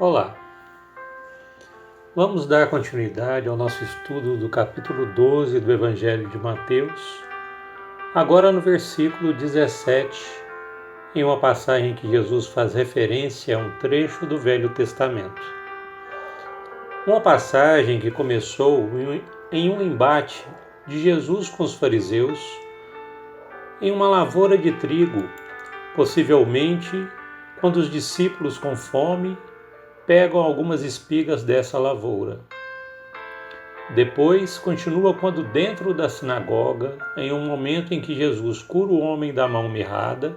Olá, vamos dar continuidade ao nosso estudo do capítulo 12 do Evangelho de Mateus, agora no versículo 17, em uma passagem que Jesus faz referência a um trecho do Velho Testamento. Uma passagem que começou em um embate de Jesus com os fariseus em uma lavoura de trigo, possivelmente quando os discípulos com fome pegam algumas espigas dessa lavoura. Depois continua quando dentro da sinagoga, em um momento em que Jesus cura o homem da mão mirrada,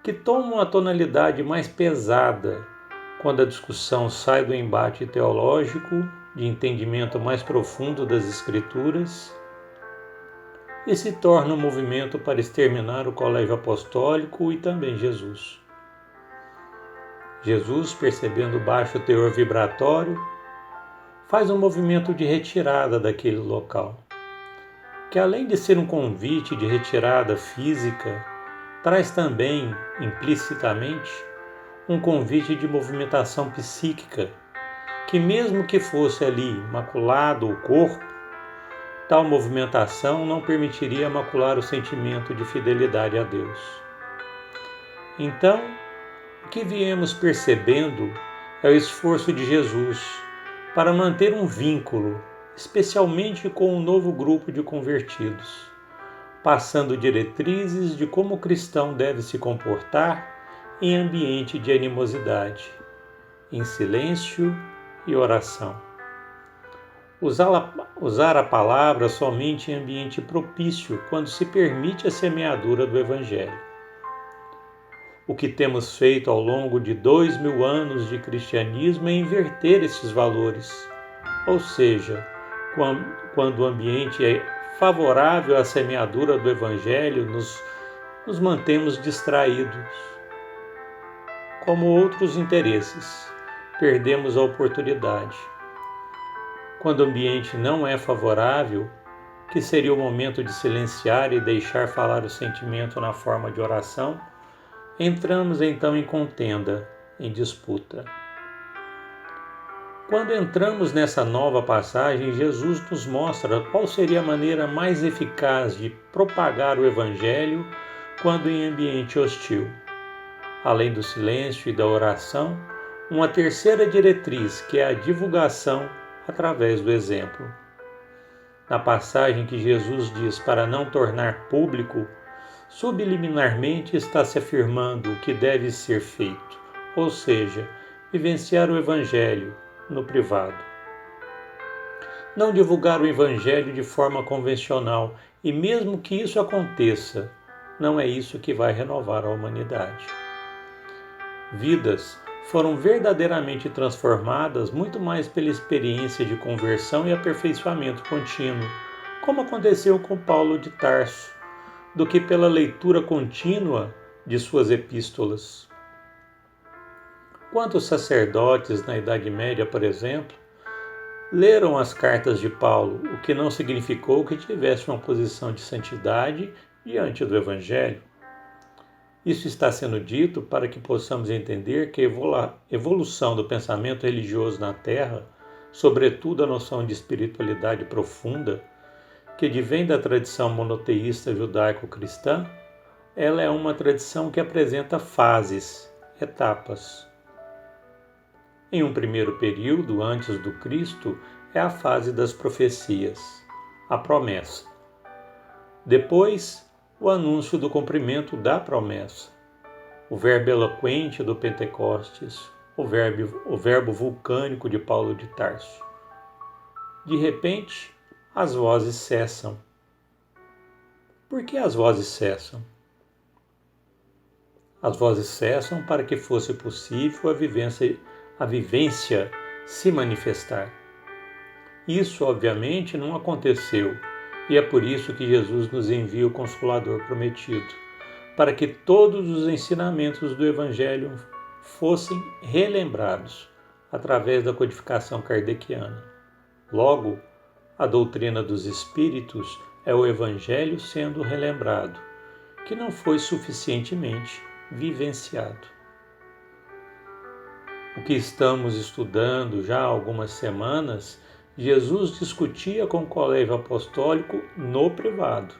que toma uma tonalidade mais pesada quando a discussão sai do embate teológico, de entendimento mais profundo das Escrituras, e se torna um movimento para exterminar o colégio apostólico e também Jesus. Jesus, percebendo o baixo teor vibratório, faz um movimento de retirada daquele local, que além de ser um convite de retirada física, traz também, implicitamente, um convite de movimentação psíquica, que mesmo que fosse ali maculado o corpo, tal movimentação não permitiria macular o sentimento de fidelidade a Deus. Então, o que viemos percebendo é o esforço de Jesus para manter um vínculo, especialmente com um novo grupo de convertidos, passando diretrizes de como o cristão deve se comportar em ambiente de animosidade, em silêncio e oração. Usar a palavra somente em ambiente propício quando se permite a semeadura do Evangelho. O que temos feito ao longo de 2000 anos de cristianismo é inverter esses valores, ou seja, quando o ambiente é favorável à semeadura do Evangelho, nos mantemos distraídos. Como outros interesses, perdemos a oportunidade. Quando o ambiente não é favorável, que seria o momento de silenciar e deixar falar o sentimento na forma de oração, entramos então em contenda, em disputa. Quando entramos nessa nova passagem, Jesus nos mostra qual seria a maneira mais eficaz de propagar o Evangelho quando em ambiente hostil. Além do silêncio e da oração, uma terceira diretriz, que é a divulgação através do exemplo. Na passagem que Jesus diz para não tornar público, subliminarmente está se afirmando o que deve ser feito, ou seja, vivenciar o Evangelho no privado. Não divulgar o Evangelho de forma convencional, e mesmo que isso aconteça, não é isso que vai renovar a humanidade. Vidas foram verdadeiramente transformadas muito mais pela experiência de conversão e aperfeiçoamento contínuo, como aconteceu com Paulo de Tarso, do que pela leitura contínua de suas epístolas. Quantos sacerdotes na Idade Média, por exemplo, leram as cartas de Paulo, o que não significou que tivesse uma posição de santidade diante do Evangelho? Isso está sendo dito para que possamos entender que a evolução do pensamento religioso na Terra, sobretudo a noção de espiritualidade profunda, que advém da tradição monoteísta judaico-cristã, ela é uma tradição que apresenta fases, etapas. Em um primeiro período, antes do Cristo, é a fase das profecias, a promessa. Depois, o anúncio do cumprimento da promessa, o verbo eloquente do Pentecostes, o verbo vulcânico de Paulo de Tarso. De repente, as vozes cessam. Por que as vozes cessam? As vozes cessam para que fosse possível a vivência se manifestar. Isso, obviamente, não aconteceu, e é por isso que Jesus nos envia o Consolador prometido, para que todos os ensinamentos do Evangelho fossem relembrados através da codificação kardeciana. Logo, a doutrina dos Espíritos é o Evangelho sendo relembrado, que não foi suficientemente vivenciado. O que estamos estudando já há algumas semanas, Jesus discutia com o colégio apostólico no privado,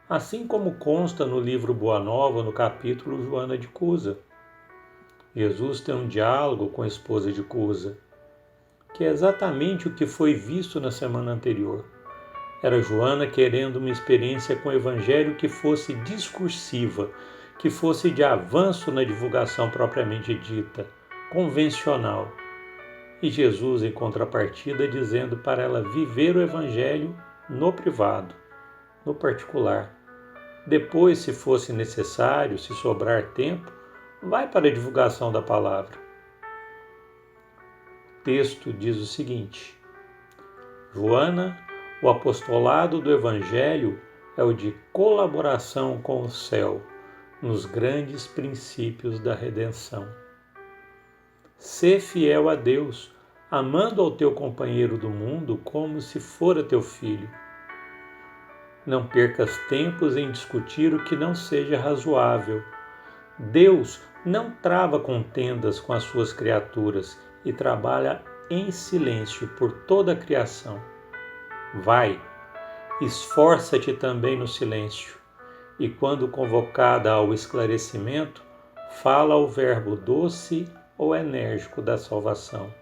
assim como consta no livro Boa Nova, no capítulo Joana de Cusa. Jesus tem um diálogo com a esposa de Cusa, que é exatamente o que foi visto na semana anterior. Era Joana querendo uma experiência com o Evangelho que fosse discursiva, que fosse de avanço na divulgação propriamente dita, convencional. E Jesus, em contrapartida, dizendo para ela viver o Evangelho no privado, no particular. Depois, se fosse necessário, se sobrar tempo, vai para a divulgação da palavra. O texto diz o seguinte: Joana, o apostolado do Evangelho é o de colaboração com o céu nos grandes princípios da redenção. Sê fiel a Deus, amando ao teu companheiro do mundo como se fora teu filho. Não percas tempos em discutir o que não seja razoável. Deus não trava contendas com as suas criaturas e trabalha em silêncio por toda a criação. Vai, esforça-te também no silêncio, e quando convocada ao esclarecimento, fala o verbo doce ou enérgico da salvação,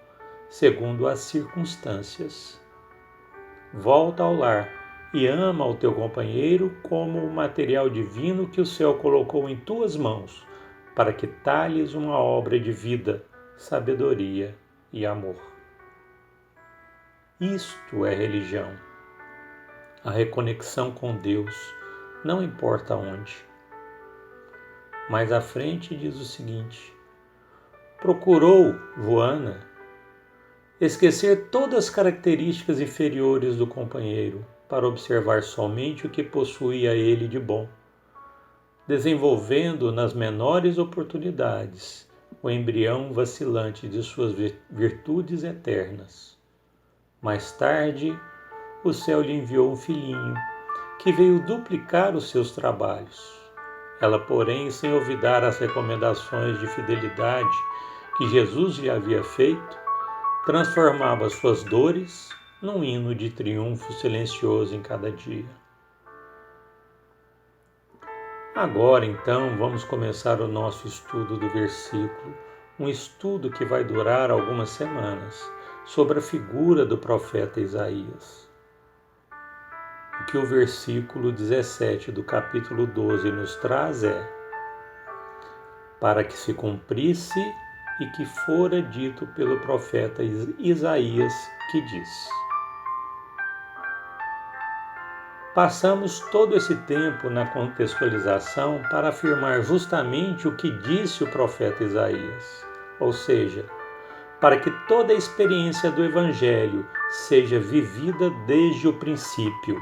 segundo as circunstâncias. Volta ao lar e ama o teu companheiro como o material divino que o céu colocou em tuas mãos, para que talhes uma obra de vida, sabedoria e amor. Isto é religião. A reconexão com Deus, não importa onde. Mais à frente diz o seguinte: procurou Joana esquecer todas as características inferiores do companheiro para observar somente o que possuía ele de bom, desenvolvendo nas menores oportunidades o embrião vacilante de suas virtudes eternas. Mais tarde, o céu lhe enviou um filhinho, que veio duplicar os seus trabalhos. Ela, porém, sem olvidar as recomendações de fidelidade que Jesus lhe havia feito, transformava suas dores num hino de triunfo silencioso em cada dia. Agora, então, vamos começar o nosso estudo do versículo, um estudo que vai durar algumas semanas, sobre a figura do profeta Isaías. O que o versículo 17 do capítulo 12 nos traz é: para que se cumprisse e que fora dito pelo profeta Isaías, que diz. Passamos todo esse tempo na contextualização para afirmar justamente o que disse o profeta Isaías, ou seja, para que toda a experiência do Evangelho seja vivida desde o princípio,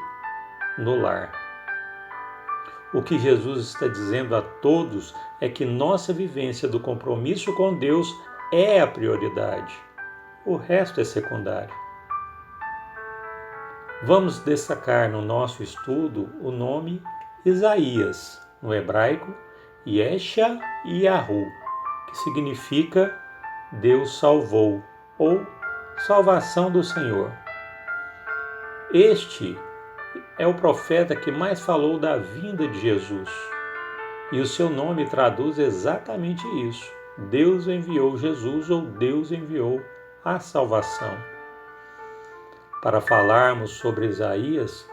no lar. O que Jesus está dizendo a todos é que nossa vivência do compromisso com Deus é a prioridade. O resto é secundário. Vamos destacar no nosso estudo o nome Isaías, no hebraico Yesha-Yahu, que significa Deus salvou, ou salvação do Senhor. Este é o profeta que mais falou da vinda de Jesus, e o seu nome traduz exatamente isso. Deus enviou Jesus, ou Deus enviou a salvação. Para falarmos sobre Isaías,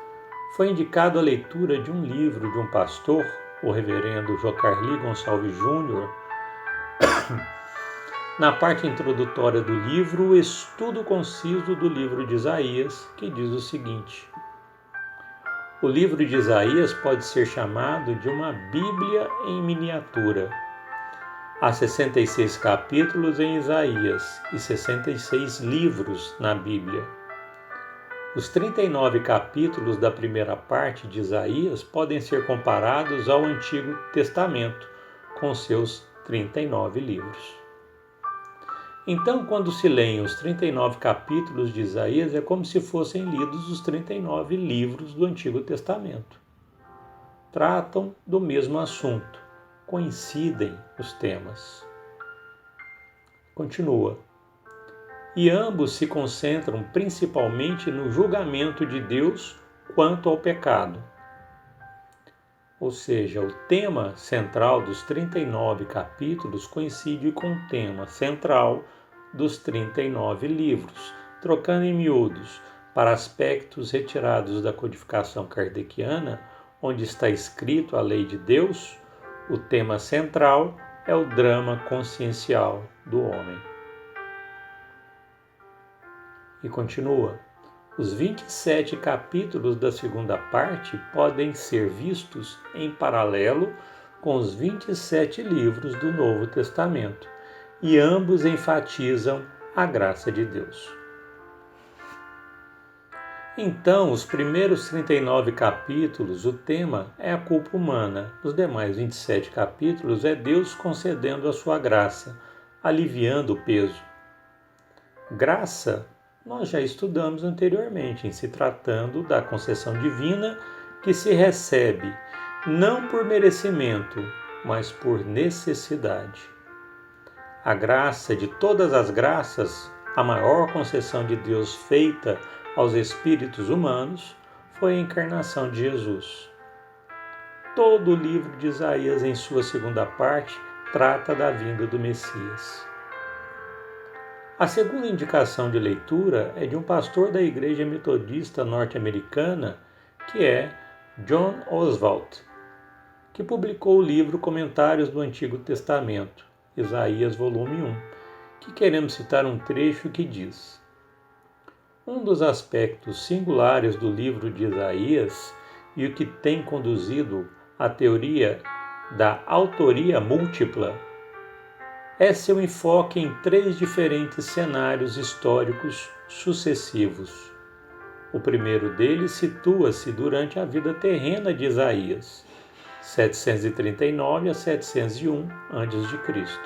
foi indicado a leitura de um livro de um pastor, o reverendo Jocarli Gonçalves Júnior, na parte introdutória do livro, o estudo conciso do livro de Isaías, que diz o seguinte: o livro de Isaías pode ser chamado de uma Bíblia em miniatura. Há 66 capítulos em Isaías e 66 livros na Bíblia. Os 39 capítulos da primeira parte de Isaías podem ser comparados ao Antigo Testamento, com seus 39 livros. Então, quando se leem os 39 capítulos de Isaías, é como se fossem lidos os 39 livros do Antigo Testamento. Tratam do mesmo assunto, coincidem os temas. Continua. E ambos se concentram principalmente no julgamento de Deus quanto ao pecado. Ou seja, o tema central dos 39 capítulos coincide com o tema central dos 39 livros, trocando em miúdos para aspectos retirados da codificação kardeciana, onde está escrito a lei de Deus, o tema central é o drama consciencial do homem. E continua. Os 27 capítulos da segunda parte podem ser vistos em paralelo com os 27 livros do Novo Testamento, e ambos enfatizam a graça de Deus. Então, os primeiros 39 capítulos, o tema é a culpa humana. Os demais 27 capítulos é Deus concedendo a sua graça, aliviando o peso. Graça nós já estudamos anteriormente, em se tratando da concessão divina que se recebe não por merecimento, mas por necessidade. A graça de todas as graças, a maior concessão de Deus feita aos espíritos humanos, foi a encarnação de Jesus. Todo o livro de Isaías, em sua segunda parte, trata da vinda do Messias. A segunda indicação de leitura é de um pastor da Igreja Metodista norte-americana, que é John Oswalt, que publicou o livro Comentários do Antigo Testamento, Isaías volume 1, que queremos citar um trecho que diz: um dos aspectos singulares do livro de Isaías e o que tem conduzido à teoria da autoria múltipla é seu enfoque em 3 diferentes cenários históricos sucessivos. O primeiro deles situa-se durante a vida terrena de Isaías, 739 a 701 a.C.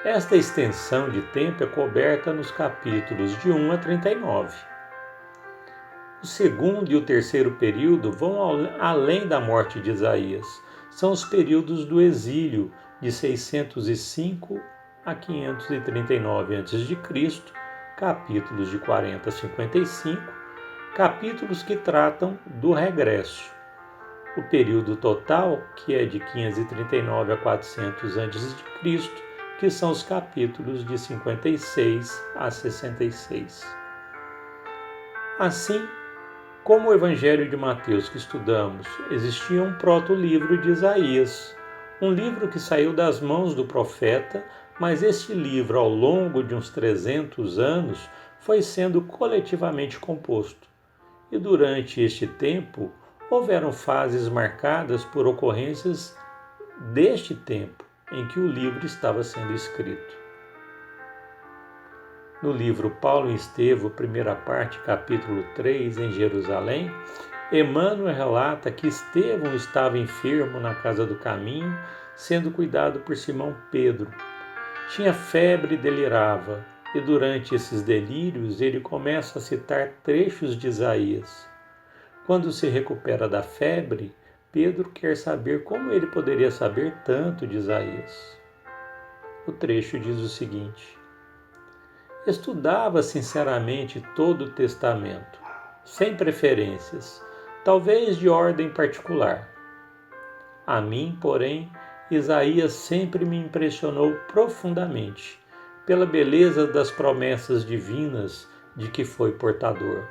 Esta extensão de tempo é coberta nos capítulos de 1 a 39. O segundo e o terceiro período vão além da morte de Isaías. São os períodos do exílio, de 605 a 539 a.C., capítulos de 40 a 55, capítulos que tratam do regresso. O período total, que é de 539 a 400 a.C., que são os capítulos de 56 a 66. Assim, como o Evangelho de Mateus que estudamos, existia um proto-livro de Isaías, um livro que saiu das mãos do profeta, mas este livro, ao longo de uns 300 anos, foi sendo coletivamente composto. E durante este tempo, houveram fases marcadas por ocorrências deste tempo em que o livro estava sendo escrito. No livro Paulo e Estevão, primeira parte, capítulo 3, em Jerusalém, Emmanuel relata que Estevão estava enfermo na casa do caminho, sendo cuidado por Simão Pedro. Tinha febre e delirava, e durante esses delírios ele começa a citar trechos de Isaías. Quando se recupera da febre, Pedro quer saber como ele poderia saber tanto de Isaías. O trecho diz o seguinte: estudava sinceramente todo o Testamento, sem preferências, talvez de ordem particular. A mim, porém, Isaías sempre me impressionou profundamente pela beleza das promessas divinas de que foi portador,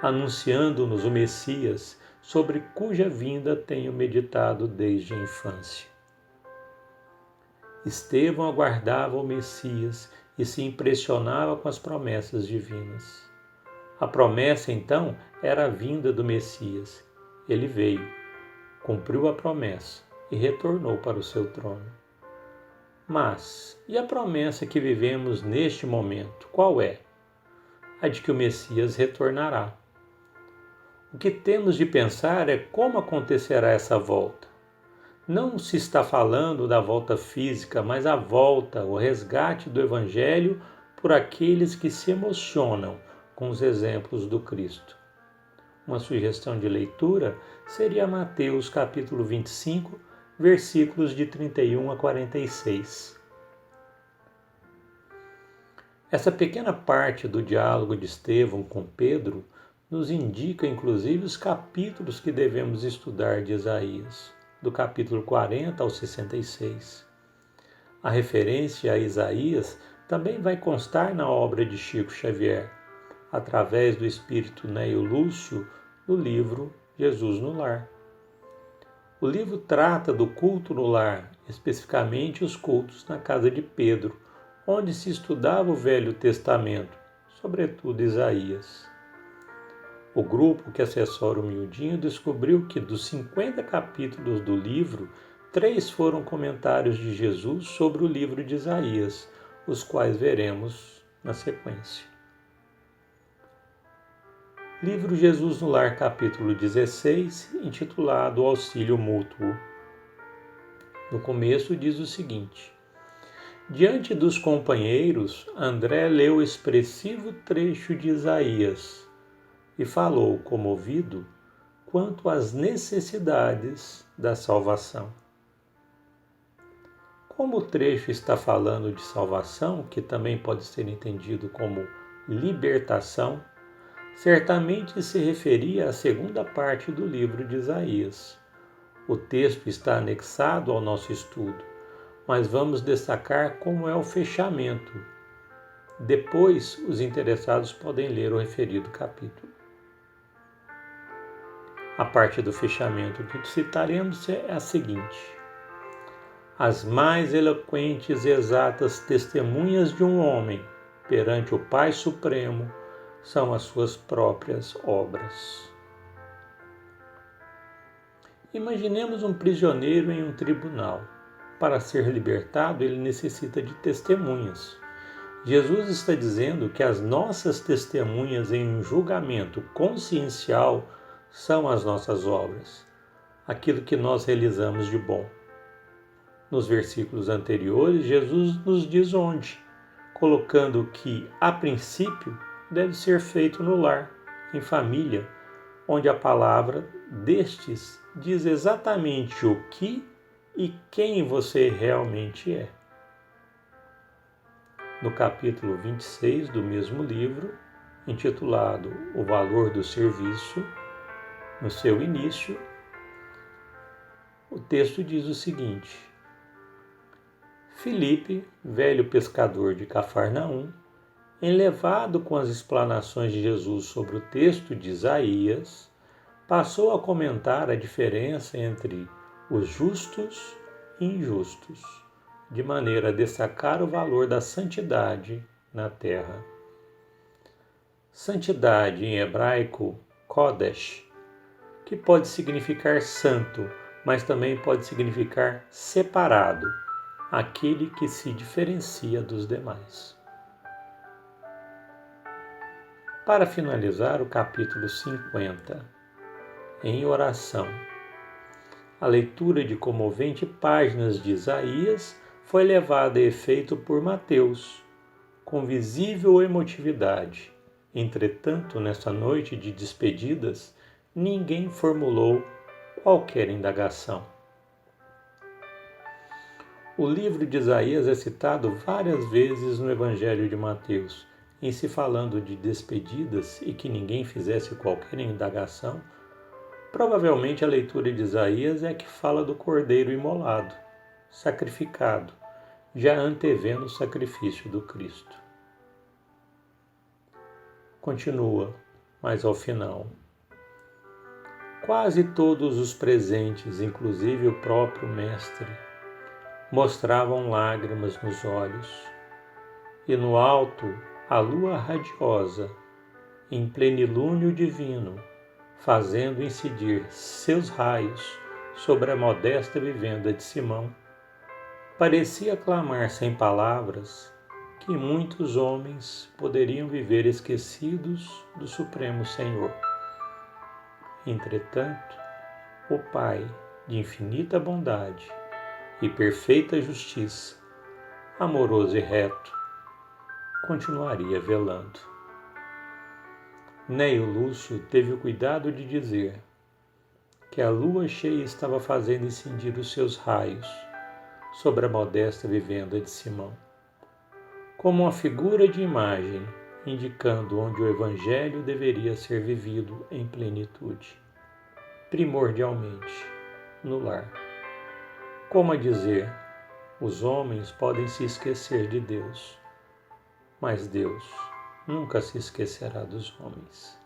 anunciando-nos o Messias, sobre cuja vinda tenho meditado desde a infância. Estevão aguardava o Messias e se impressionava com as promessas divinas. A promessa, então, era a vinda do Messias. Ele veio, cumpriu a promessa e retornou para o seu trono. Mas, e a promessa que vivemos neste momento, qual é? A de que o Messias retornará. O que temos de pensar é como acontecerá essa volta. Não se está falando da volta física, mas a volta, o resgate do Evangelho por aqueles que se emocionam com os exemplos do Cristo. Uma sugestão de leitura seria Mateus capítulo 25, versículos de 31 a 46. Essa pequena parte do diálogo de Estevão com Pedro nos indica inclusive os capítulos que devemos estudar de Isaías, do capítulo 40 ao 66. A referência a Isaías também vai constar na obra de Chico Xavier, através do espírito Neio Lúcio, no livro Jesus no Lar. O livro trata do culto no lar, especificamente os cultos na casa de Pedro, onde se estudava o Velho Testamento, sobretudo Isaías. O grupo que assessora o miudinho descobriu que dos 50 capítulos do livro, 3 foram comentários de Jesus sobre o livro de Isaías, os quais veremos na sequência. Livro Jesus no Lar, capítulo 16, intitulado Auxílio Mútuo. No começo diz o seguinte: diante dos companheiros, André leu o expressivo trecho de Isaías e falou, comovido, quanto às necessidades da salvação. Como o trecho está falando de salvação, que também pode ser entendido como libertação, certamente se referia à segunda parte do livro de Isaías. O texto está anexado ao nosso estudo, mas vamos destacar como é o fechamento. Depois, os interessados podem ler o referido capítulo. A parte do fechamento que citaremos é a seguinte: as mais eloquentes e exatas testemunhas de um homem perante o Pai Supremo são as suas próprias obras. Imaginemos um prisioneiro em um tribunal. Para ser libertado, ele necessita de testemunhas. Jesus está dizendo que as nossas testemunhas em um julgamento consciencial são as nossas obras, aquilo que nós realizamos de bom. Nos versículos anteriores, Jesus nos diz onde, colocando que, a princípio, deve ser feito no lar, em família, onde a palavra destes diz exatamente o que e quem você realmente é. No capítulo 26 do mesmo livro, intitulado O Valor do Serviço, no seu início, o texto diz o seguinte: Filipe, velho pescador de Cafarnaum, enlevado com as explanações de Jesus sobre o texto de Isaías, passou a comentar a diferença entre os justos e injustos, de maneira a destacar o valor da santidade na terra. Santidade em hebraico, kodesh, que pode significar santo, mas também pode significar separado, aquele que se diferencia dos demais. Para finalizar o capítulo 50, em oração, a leitura de comovente páginas de Isaías foi levada a efeito por Mateus, com visível emotividade. Entretanto, nessa noite de despedidas, ninguém formulou qualquer indagação. O livro de Isaías é citado várias vezes no Evangelho de Mateus. Em se falando de despedidas e que ninguém fizesse qualquer indagação, provavelmente a leitura de Isaías é a que fala do cordeiro imolado, sacrificado, já antevendo o sacrifício do Cristo. Continua, mas ao final. Quase todos os presentes, inclusive o próprio Mestre, mostravam lágrimas nos olhos, e no alto a lua radiosa, em plenilúnio divino, fazendo incidir seus raios sobre a modesta vivenda de Simão, parecia clamar sem palavras que muitos homens poderiam viver esquecidos do Supremo Senhor. Entretanto, o Pai, de infinita bondade e perfeita justiça, amoroso e reto, continuaria velando. Neio Lúcio teve o cuidado de dizer que a lua cheia estava fazendo incendir os seus raios sobre a modesta vivenda de Simão. como uma figura de imagem, indicando onde o Evangelho deveria ser vivido em plenitude, primordialmente no lar. Como a dizer, os homens podem se esquecer de Deus, mas Deus nunca se esquecerá dos homens.